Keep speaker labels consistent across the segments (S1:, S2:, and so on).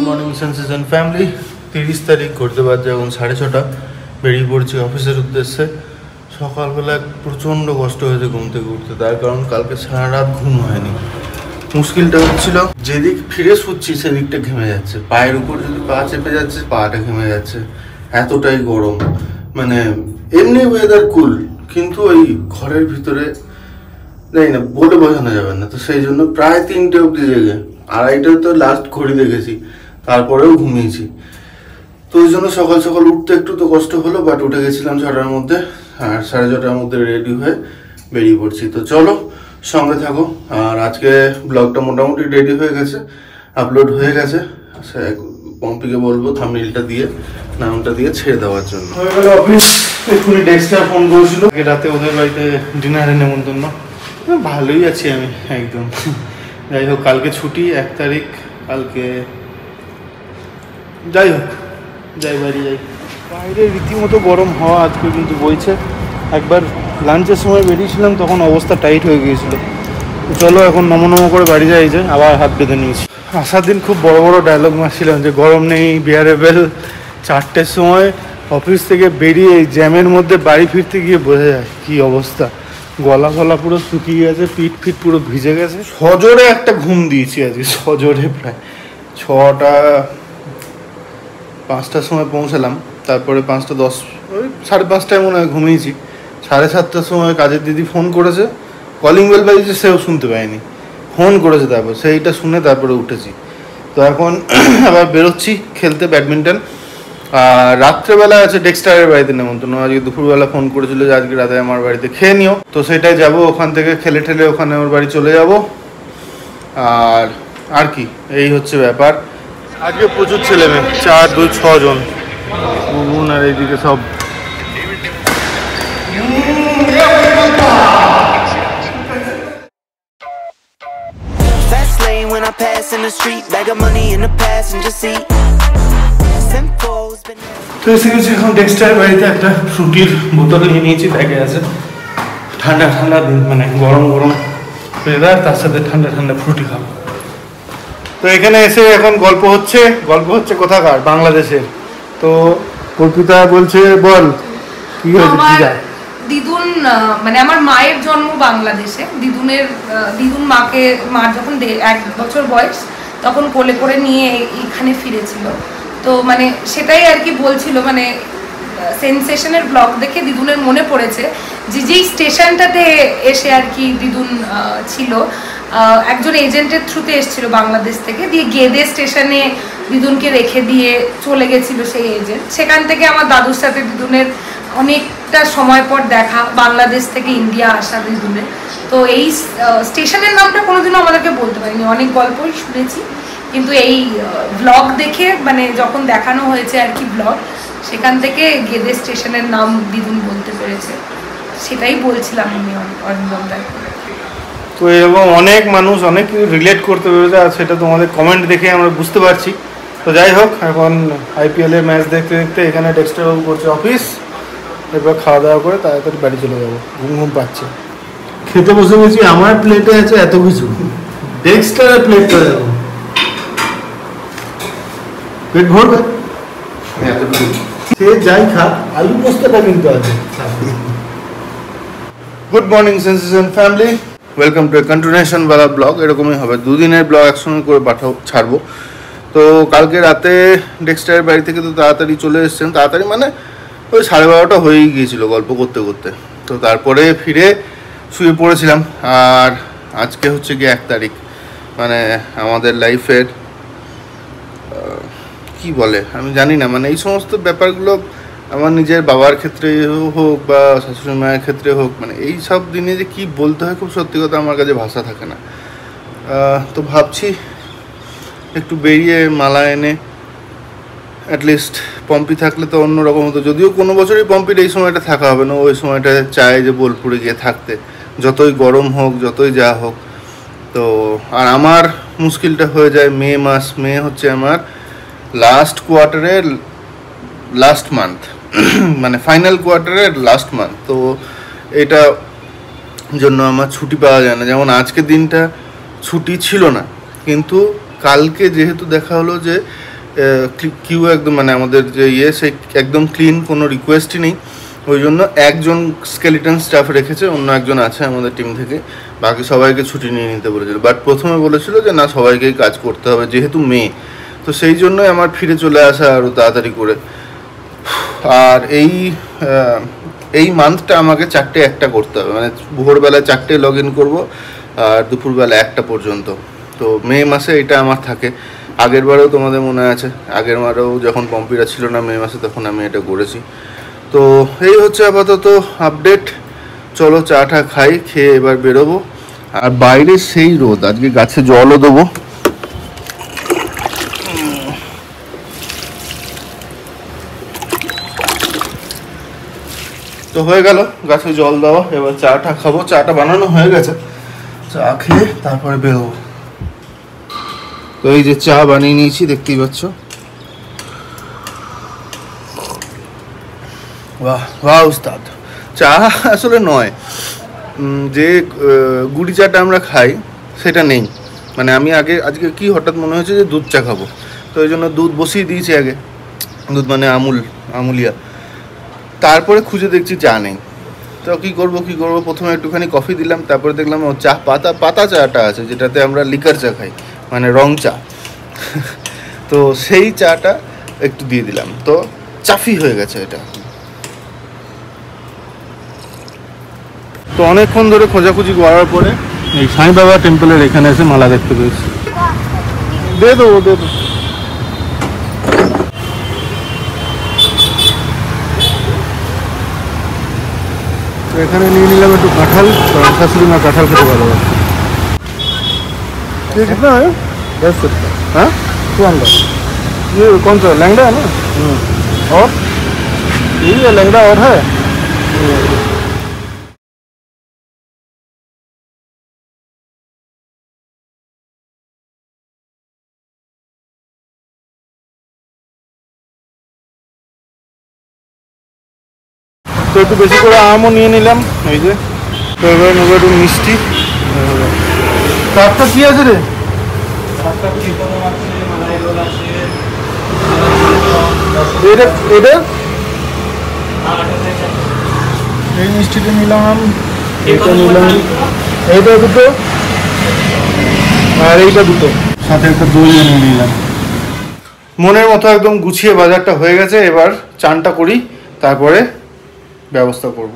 S1: Morning sensation family. 30 তারিখ করতে পারছে এখন 6:30 বেরিয়ে পড়ছি অফিসের উদ্দেশ্যে। সকালবেলা প্রচণ্ড কষ্ট হয়েছে ঘুম থেকে উঠতে, তার কারণ কালকে সারা রাত ঘুম হয়নি। মুশকিলটা হচ্ছিল যেদিক ফিরে শুচ্ছি সেদিকটা ঘেমে যাচ্ছে, পায়ের উপর যদি পা চেপে যাচ্ছে পাটা ঘেমে যাচ্ছে, এতটাই গরম। মানে এমনি ওয়েদার কুল, কিন্তু ওই ঘরের ভিতরে জানি না, বলে বোঝানো যাবে না। তো সেই জন্য প্রায় 3টে অবধি জেগে, 2:30 তো লাস্ট ঘড়ি দেখেছি, তারপরেও ঘুমিয়েছি। তো ওই জন্য সকাল সকাল উঠতে একটু তো কষ্ট হলো, বাট উঠে গেছিলাম 6টার মধ্যে, আর 6:30টার মধ্যে রেডি হয়ে বেরিয়ে পড়ছি। তো চলো সঙ্গে থাকো। আর আজকে ব্লগটা মোটামুটি রেডি হয়ে গেছে, আপলোড হয়ে গেছে। পম্পিকে বলবো থাম্বনেইলটা দিয়ে নামটা দিয়ে ছেড়ে দেওয়ার জন্য। হয়ে গেল অফিস। এক্ষুনি ডেস্কটা ফোন করেছিল, রাতে ওদের বাড়িতে ডিনারে নেমন্তন্ন। ভালোই আছি আমি একদম। যাই হোক, কালকে ছুটি 1 তারিখ, কালকে যাই হোক যাই বাড়ি যাই। বাইরে রীতিমতো গরম হাওয়া আজকে কিন্তু বইছে। একবার লাঞ্চের সময় বেরিয়েছিলাম তখন অবস্থা টাইট হয়ে গিয়েছিল। চলো এখন নমো করে বাড়ি যাই, যে আবার হাত বেঁধে নিয়েছি। আসার দিন খুব বড় বড় ডায়লগ মারছিলাম যে গরম নেই, বিয়ারেবেল। 4টের সময় অফিস থেকে বেরিয়ে এই জ্যামের মধ্যে বাড়ি ফিরতে গিয়ে বোঝা যায় কী অবস্থা। গলা পুরো শুকিয়ে গেছে, পিঠ পুরো ভিজে গেছে। সজোরে একটা ঘুম দিয়েছি আজকে, সজোরে প্রায় 5টার সময় পৌঁছালাম, তারপরে 5:10 ওই 5:30টায় মনে হয় ঘুমিয়েছি। 7:30টার সময় কাজের দিদি ফোন করেছে, কলিং বেল বাজিয়েছে, সেও শুনতে পায়নি, ফোন করেছে তারপর, সেইটা শুনে তারপরে উঠেছি। তো এখন আবার বেরোচ্ছি খেলতে ব্যাডমিন্টন। আর রাত্রেবেলা আছে ডেক্সটারের বাড়িতে নেমন্তন্ন। আজকে দুপুরবেলা ফোন করেছিল যে আজকে রাতে আমার বাড়িতে খেয়ে নিও, তো সেটাই যাব। ওখান থেকে খেলে ঠেলে ওখানে ওর বাড়ি চলে যাব। আর কি, এই হচ্ছে ব্যাপার। আজকে প্রচুর ছেলে মেয়ে, 4, 2, 6 জন। বুবুন আর এইদিকে সব। তো এসে গেছি এখন ডেক্সটারের বাড়িতে। একটা ফ্রুটির বোতল নিয়ে নিয়েছি, ব্যাগে আছে। ঠান্ডা দিন, মানে গরম ওয়েদার, তার সাথে ঠান্ডা ফ্রুটি খাবো। তো এখানে এসে এখন গল্প হচ্ছে কোথাকার, বাংলাদেশের। তো কল্পিতা বলছে বল কি হয়েছে।
S2: দিদুন মানে আমার মায়ের জন্ম বাংলাদেশে। দিদুন মার যখন 1 বছর বয়স তখন কোলে করে নিয়ে এখানে ফিরেছিল। তো মানে সেটাই আর কি বলছিল, মানে সেন্সেশনের ব্লগ দেখে দিদুনের মনে পড়েছে যে যেই স্টেশনটাতে এসে আর কি দিদুন ছিল, একজন এজেন্টের থ্রুতে এসেছিল বাংলাদেশ থেকে, দিয়ে গেদে স্টেশনে দিদুনকে রেখে দিয়ে চলে গেছিল সেই এজেন্ট। সেখান থেকে আমার দাদুর সাথে দিদুনের অনেকটা সময় পর দেখা, বাংলাদেশ থেকে ইন্ডিয়া আসা দিদুনের। তো এই স্টেশনের নামটা কোনোদিনও আমাদেরকে বলতে পারিনি, অনেক গল্পই শুনেছি, কিন্তু এই ব্লগ দেখে মানে যখন দেখানো হয়েছে আর কি ব্লগ, সেখান থেকে গেদে স্টেশনের নাম দিদুন বলতে পেরেছে। সেটাই বলছিলাম আমি অরিন্দমদাকে।
S1: তো এরকম অনেক মানুষ অনেক রিলেট করতে পেরেছে, আর সেটা তোমাদের কমেন্ট দেখে আমরা বুঝতে পারছি। তো যাই হোক, এখন IPL-এর ম্যাচ দেখতে এখানে ডেক্সটার বাবু করছে অফিস। এরপর খাওয়া দাওয়া করে তাড়াতাড়ি বাড়ি চলে যাবো, ঘুম পাচ্ছে। খেতে বসে গেছি, আমার প্লেটে আছে এত কিছু, ডেক্সটারের প্লেট করে যাবো, পেট ভরবে। সে যাই খা, আলু পোস্তটা কিন্তু আছে। Good morning sensation family, welcome to continuation Bala blog. এরকমই হবে, 2 দিনের ব্লগ একসঙ্গে করে ছাড়বো। তো কালকে রাতে ডেক্সটারের বাড়ি থেকে তো তাড়াতাড়ি চলে এসেছেন, তাড়াতাড়ি মানে ওই 12:30টা হয়েই গিয়েছিল গল্প করতে। তো তারপরে ফিরে শুয়ে পড়েছিলাম। আর আজকে হচ্ছে গিয়ে 1 তারিখ, মানে আমাদের লাইফের কি বলে আমি জানি না, মানে এই সমস্ত ব্যাপারগুলো আমার নিজের বাবার ক্ষেত্রে হোক বা শাশুড়ি মায়ের ক্ষেত্রে হোক, মানে এই সব দিনে যে কী বলতে হয়, খুব সত্যি কথা আমার কাছে ভাষা থাকে না। তো ভাবছি একটু বেরিয়ে মালা এনে, অ্যাটলিস্ট পম্পি থাকলে তো অন্যরকম হতো। যদিও কোনো বছরই পম্পির এই সময়টা থাকা হবে না, ওই সময়টা চায় যে বোলপুরে গিয়ে থাকতে, যতই গরম হোক যতই যা হোক। তো আর আমার মুশকিলটা হয়ে যায় মে হচ্ছে আমার লাস্ট কোয়ার্টারের লাস্ট মান্থ, মানে ফাইনাল কোয়ার্টারের লাস্ট মান্থ। তো এটা জন্য আমার ছুটি পাওয়া যায় না। যেমন আজকের দিনটা ছুটি ছিল না, কিন্তু কালকে যেহেতু দেখা হলো যে কিউ একদম মানে আমাদের যে সেই একদম ক্লিন, কোনো রিকোয়েস্টই নেই। ওই জন্য একজন স্কেলিটন স্টাফ রেখেছে, অন্য একজন আছে আমাদের টিম থেকে, বাকি সবাইকে ছুটি নিয়ে নিতে বলেছিল। বাট প্রথমে বলেছিল যে না, সবাইকেই কাজ করতে হবে যেহেতু মেয়ে, তো সেই জন্যই আমার ফিরে চলে আসা আরও তাড়াতাড়ি করে। আর এই মান্থটা আমাকে 4টে 1টা করতে হবে, মানে ভোরবেলায় 4টে লগ ইন করবো আর দুপুরবেলা 1টা পর্যন্ত। তো মে মাসে এটা আমার থাকে। আগের বারেও তোমাদের মনে আছে, আগের বারেও যখন পম্পিরা ছিল না মে মাসে, তখন আমি এটা করেছি। তো এই হচ্ছে আপাতত আপডেট। চলো চাটা খাই, খেয়ে এবার বেরোবো। আর বাইরে সেই রোদ, আজকে গাছে জলও দেবো। তো হয়ে গেল গাছে জল দেওয়া, এবার চাটা খাবো। চাটা বানানো হয়ে গেছে, চা খেয়ে তারপরে বেরোবো। তো এই যে চা বানিয়ে নিয়েছি, দেখতেই পাচ্ছ। বাহ বাহ উস্তাদ। চা আসলে নয়, যে গুড়ি চাটা আমরা খাই সেটা নেই। মানে আমি আজকে কি হঠাৎ মনে হয়েছে যে দুধ চা খাবো, তো ওই জন্য দুধ বসিয়ে দিয়েছি আগে, দুধ মানে আমুলিয়া। তারপরে খুঁজে দেখছি চা নেই, তো কি করব প্রথমে একটুখানি কফি দিলাম, তারপরে দেখলাম ও চা পাতা চাটা আছে, যেটাতে আমরা লিকার চা খাই, মানে রং চা। তো সেই চাটা একটু দিয়ে দিলাম, তো চাফি হয়ে গেছে এটা। তো অনেকক্ষণ ধরে খোঁজাখুঁজি করার পরে এই সাই বাবা টেম্পলের এখানে এসে মালা দেখতে পেয়েছি। দে দেবো। তো এখানে নিয়ে নিলাম একটু কাঁঠাল, কারণ শাশুড়ি মা কাঁঠাল খেতে ভালোবাসে। ये कितना है? 10 रुपये। हाँ 200। ये कौन सा लैंगड़ा है ना? और ये लैंगड़ा और है। তো একটু বেশি করে আমও নিয়ে নিলাম, এই যে। তো এবার নেবো একটু মিষ্টি। কাপটা কি আছে রে? এটা এই মিষ্টিটা নিলাম, এটা নিলাম, এইটা দুটো আর এইটা দুটো, সাথে একটা দই নিয়ে নিলাম। মনের মতো একদম গুছিয়ে বাজারটা হয়ে গেছে। এবার চানটা করি, তারপরে ব্যবস্থা করব।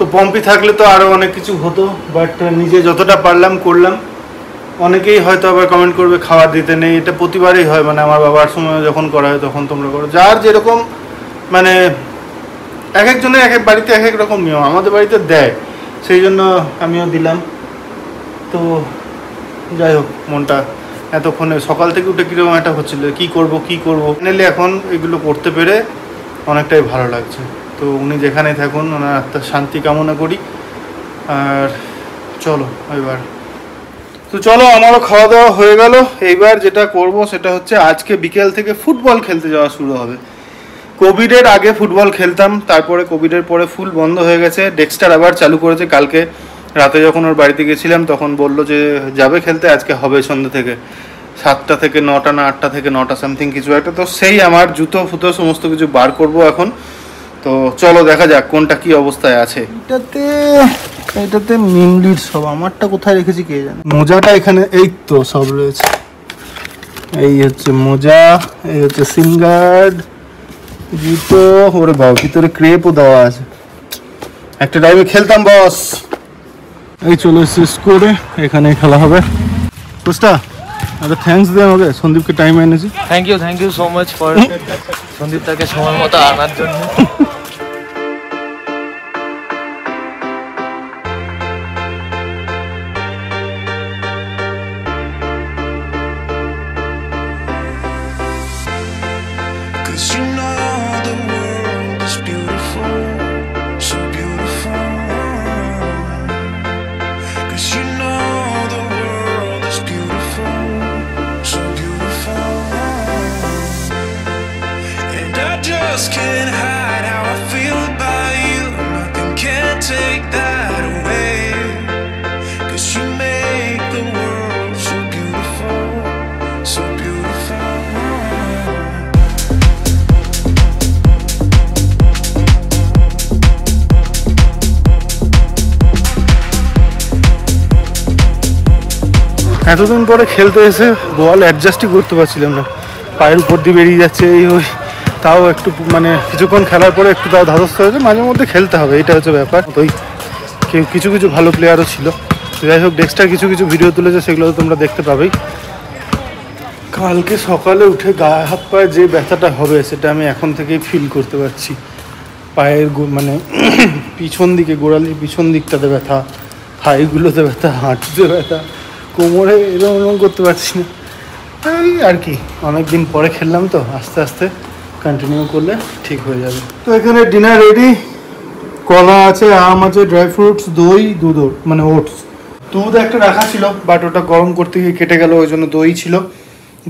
S1: তো পম্পি থাকলে তো আরও অনেক কিছু হতো, বাট নিজে যতটা পারলাম করলাম। অনেকেই হয়তো আবার কমেন্ট করবে খাবার দিতে নেই, এটা প্রতিবারই হয়, মানে আমার বাবার সময় যখন করা হয় তখন তোমরা করো, যার যেরকম, মানে এক একজনের এক এক বাড়িতে এক এক রকম নিয়ম। আমাদের বাড়িতে দেয়, সেই জন্য আমিও দিলাম। তো যাই হোক, মনটা এতক্ষণে সকাল থেকে উঠে কীরকম একটা হচ্ছিল কি করব ফাইনালি এখন এগুলো করতে পেরে অনেকটাই ভালো লাগছে। তো উনি যেখানে থাকুন ওনার আত্মার শান্তি কামনা করি। আর চলো আমারও খাওয়া দাওয়া হয়ে গেল। এইবার যেটা করব সেটা হচ্ছে আজকে বিকেল থেকে ফুটবল খেলতে যাওয়া শুরু হবে। কোভিডের আগে ফুটবল খেলতাম, তারপরে কোভিডের পরে ফুল বন্ধ হয়ে গেছে। ডেক্সটার আবার চালু করেছে। কালকে রাতে যখন ওর বাড়িতে গেছিলাম তখন বললো যে যাবে খেলতে, আজকে হবে সন্ধ্যে থেকে 7টা থেকে 9টা না 8টা থেকে 9টা সামথিং কিছু একটা। তো সেই আমার জুতো ফুতো সমস্ত কিছু বার করব এখন। তো চলো দেখা যাক কোনটা কি অবস্থায় আছে। এটাতে মিমলির সব, আমারটা কোথায় রেখেছি কে জানে। মোজাটা এখানে এই তো সব রয়েছে। এই হচ্ছে মোজা, এই হচ্ছে সিনগার্ড, জুতো। ওরে বাবা, ভিতরে ক্রেপও দেওয়া আছে। একটা টাইমে খেলতাম বস। এই চলো শেষ করে এখানে খেলা হবে। বুঝটা আরে থ্যাঙ্কস দে আমাকে, সন্দীপকে টাইম এনেছি।
S3: Thank you so much for Sandeep তাকে সময় মতো আনার জন্য।
S4: Can't hide how I feel about you. Nothing can take that away. 'Cause you make the world so beautiful, so beautiful.
S1: এতদিন পরে খেলতে এসে বল অ্যাডজাস্টই করতে পারছিলাম না, পায়ের উপর দিয়ে বেরিয়ে যাচ্ছে এই ওই। তাও একটু মানে কিছুক্ষণ খেলার পরে একটু তাও ধারস্থ হয়েছে, মাঝে মধ্যে খেলতে হবে, এটা হচ্ছে ব্যাপার। ওই কিছু ভালো প্লেয়ারও ছিল। যাই হোক, ডেক্সটার কিছু ভিডিও তুলেছে, সেগুলো তো তোমরা দেখতে পাবেই। কালকে সকালে উঠে গায়ে হাত পায়ে যে ব্যথাটা হবে সেটা আমি এখন থেকেই ফিল করতে পারছি। পায়ের মানে পিছন দিকে, গোড়ালির পিছন দিকটাতে ব্যথা, থাইগুলোতে ব্যথা, হাঁটুতে ব্যথা, কোমরে এরকম করতে পারছি না। এই আর কি, অনেকদিন পরে খেললাম তো, আস্তে আস্তে কন্টিনিউ করলে ঠিক হয়ে যাবে। তো এখানে ডিনার রেডি। কলা আছে, আম আছে, ড্রাই ফ্রুটস, দই, দুধ মানে ওটস। দুধ একটা রাখা ছিল বাট ওটা গরম করতে গিয়ে কেটে গেল, ওই জন্য দই ছিল,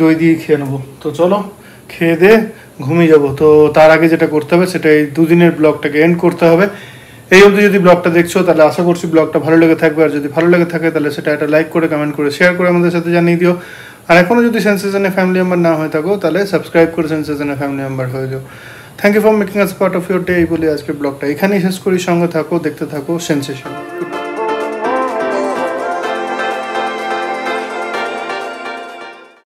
S1: দই দিয়ে খেয়ে নেবো। তো চলো খেয়ে দিয়ে ঘুমিয়ে যাবো। তো তার আগে যেটা করতে হবে সেটা এই দুদিনের ব্লগটাকে এন্ড করতে হবে। এই অবধি যদি ব্লগটা দেখছো তাহলে আশা করছি ব্লগটা ভালো লেগে থাকবে। আর যদি ভালো লেগে থাকে তাহলে সেটা একটা লাইক করে, কমেন্ট করে, শেয়ার করে আমাদের সাথে জানিয়ে দিও। আর এখনও যদি সেন্সেশনে ফ্যামিলি মেম্বার না হয়ে থাকো তাহলে সাবস্ক্রাইব করে সেন্সেশনে ফ্যামিলি মেম্বার হয়ে যাও। Thank you for making us part of your day. এই বলে আজকের ব্লগটা এখানেই শেষ করি। সঙ্গে থাকো, দেখতে থাকো সেন্সেশন।